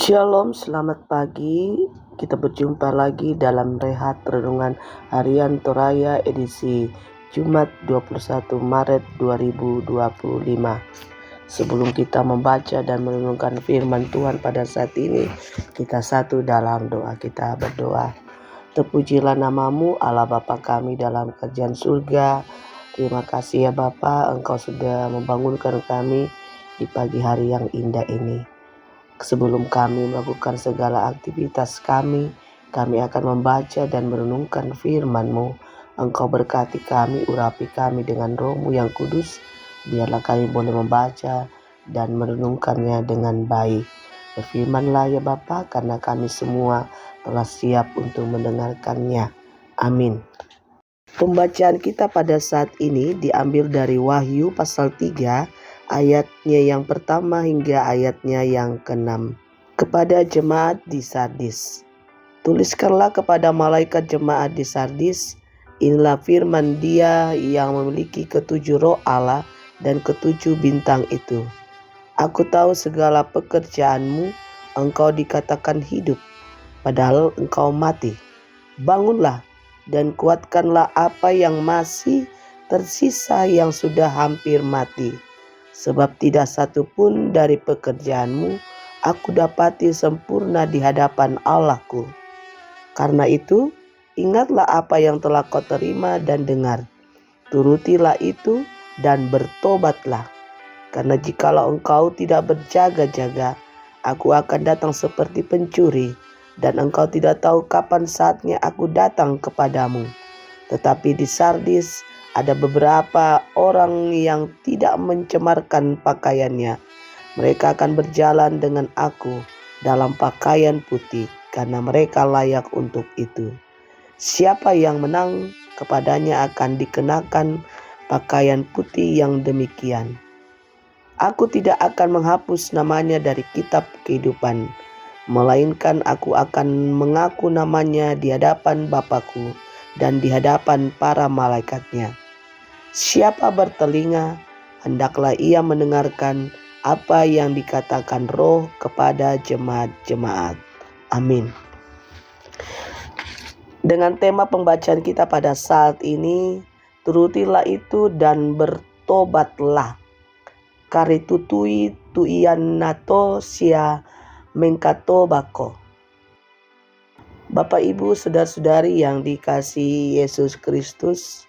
Shalom, selamat pagi. Kita berjumpa lagi dalam Rehat Renungan Harian Toraya edisi Jumat 21 Maret 2025. Sebelum kita membaca dan merenungkan firman Tuhan pada saat ini, kita satu dalam doa. Kita berdoa. Terpujilah namamu Allah Bapa kami dalam kerajaan surga. Terima kasih ya Bapa, Engkau sudah membangunkan kami di pagi hari yang indah ini. Sebelum kami melakukan segala aktivitas kami akan membaca dan merenungkan firman-Mu. Engkau berkati kami, urapi kami dengan Roh-Mu yang kudus. Biarlah kami boleh membaca dan merenungkannya dengan baik. Berfirmanlah ya Bapa, karena kami semua telah siap untuk mendengarkannya. Amin. Pembacaan kita pada saat ini diambil dari Wahyu pasal 3 ayatnya yang pertama hingga ayatnya yang ke-6. Kepada jemaat di Sardis. Tuliskanlah kepada malaikat jemaat di Sardis, inilah firman Dia yang memiliki ketujuh roh Allah dan ketujuh bintang itu. Aku tahu segala pekerjaanmu, engkau dikatakan hidup, padahal engkau mati. Bangunlah dan kuatkanlah apa yang masih tersisa yang sudah hampir mati. Sebab tidak satu pun dari pekerjaanmu aku dapati sempurna di hadapan Allahku. Karena itu, ingatlah apa yang telah kau terima dan dengar. Turutilah itu dan bertobatlah. Karena jikalau engkau tidak berjaga-jaga, aku akan datang seperti pencuri, dan engkau tidak tahu kapan saatnya aku datang kepadamu. Tetapi di Sardis ada beberapa orang yang tidak mencemarkan pakaiannya. Mereka akan berjalan dengan aku dalam pakaian putih, karena mereka layak untuk itu. Siapa yang menang, kepadanya akan dikenakan pakaian putih yang demikian. Aku tidak akan menghapus namanya dari kitab kehidupan, melainkan aku akan mengaku namanya di hadapan Bapa-Ku dan di hadapan para malaikatnya. Siapa bertelinga, hendaklah ia mendengarkan apa yang dikatakan Roh kepada jemaat-jemaat. Amin. Dengan tema pembacaan kita pada saat ini, turutilah itu dan bertobatlah. Karitutui tuian nato sia mengkatobako. Bapak Ibu saudara-saudari yang dikasihi Yesus Kristus,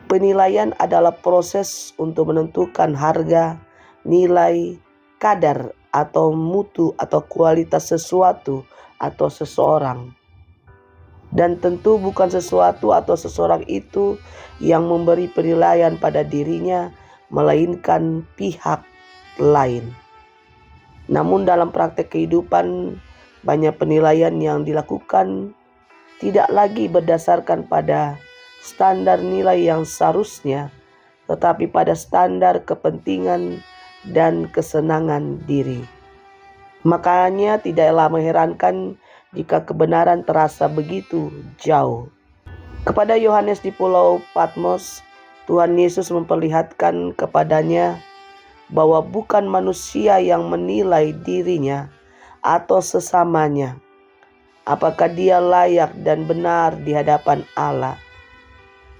penilaian adalah proses untuk menentukan harga, nilai, kadar atau mutu atau kualitas sesuatu atau seseorang. Dan tentu bukan sesuatu atau seseorang itu yang memberi penilaian pada dirinya, melainkan pihak lain. Namun dalam praktek kehidupan, banyak penilaian yang dilakukan tidak lagi berdasarkan pada standar nilai yang seharusnya, tetapi pada standar kepentingan dan kesenangan diri. Makanya tidaklah mengherankan jika kebenaran terasa begitu jauh. Kepada Yohanes di Pulau Patmos, Tuhan Yesus memperlihatkan kepadanya bahwa bukan manusia yang menilai dirinya atau sesamanya, apakah dia layak dan benar di hadapan Allah.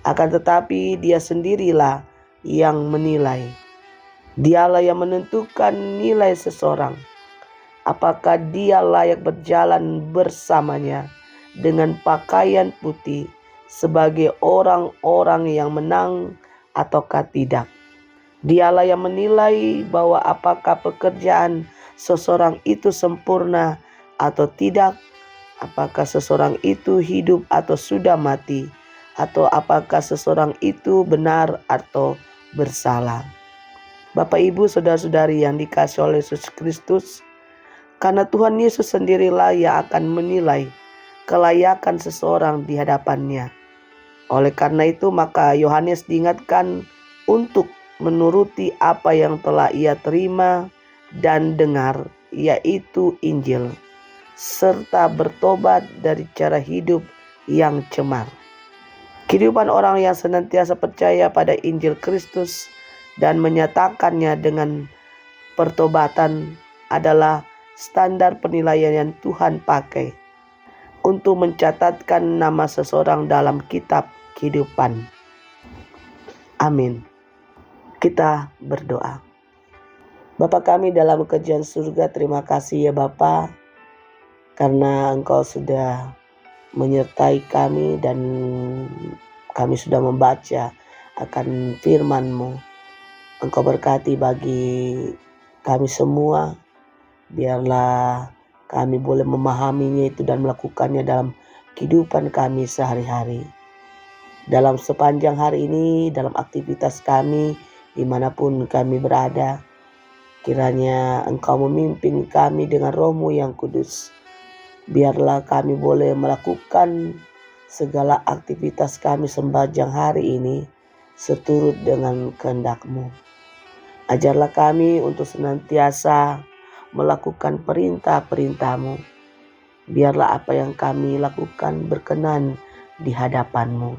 Akan tetapi dia sendirilah yang menilai. Dialah yang menentukan nilai seseorang. Apakah dia layak berjalan bersamanya dengan pakaian putih sebagai orang-orang yang menang ataukah tidak. Dialah yang menilai bahwa apakah pekerjaan seseorang itu sempurna atau tidak, apakah seseorang itu hidup atau sudah mati, atau apakah seseorang itu benar atau bersalah. Bapak Ibu saudara-saudari yang dikasihi oleh Yesus Kristus, karena Tuhan Yesus sendirilah yang akan menilai kelayakan seseorang di hadapannya. Oleh karena itu maka Yohanes diingatkan untuk menuruti apa yang telah ia terima dan dengar, yaitu Injil, serta bertobat dari cara hidup yang cemar. Kehidupan orang yang senantiasa percaya pada Injil Kristus dan menyatakannya dengan pertobatan adalah standar penilaian yang Tuhan pakai untuk mencatatkan nama seseorang dalam kitab kehidupan. Amin. Kita berdoa. Bapa kami dalam kerajaan surga, terima kasih ya Bapa, karena Engkau sudah menyertai kami dan kami sudah membaca akan firman-Mu. Engkau berkati bagi kami semua, biarlah kami boleh memahaminya itu dan melakukannya dalam kehidupan kami sehari-hari. Dalam sepanjang hari ini, dalam aktivitas kami, dimanapun kami berada, kiranya Engkau memimpin kami dengan Roh-Mu yang kudus. Biarlah kami boleh melakukan segala aktivitas kami sepanjang hari ini seturut dengan kehendak-Mu. Ajarlah kami untuk senantiasa melakukan perintah-perintah-Mu. Biarlah apa yang kami lakukan berkenan di hadapan-Mu.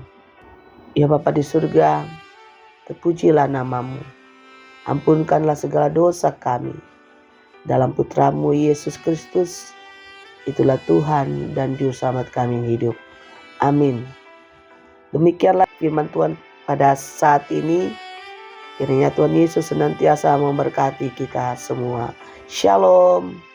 Ya Bapa di surga, terpujilah nama-Mu. Ampunkanlah segala dosa kami. Dalam Putra-Mu Yesus Kristus, itulah Tuhan dan Juru Selamat kami yang hidup. Amin. Demikianlah firman Tuhan pada saat ini. Kiranya Tuhan Yesus senantiasa memberkati kita semua. Shalom.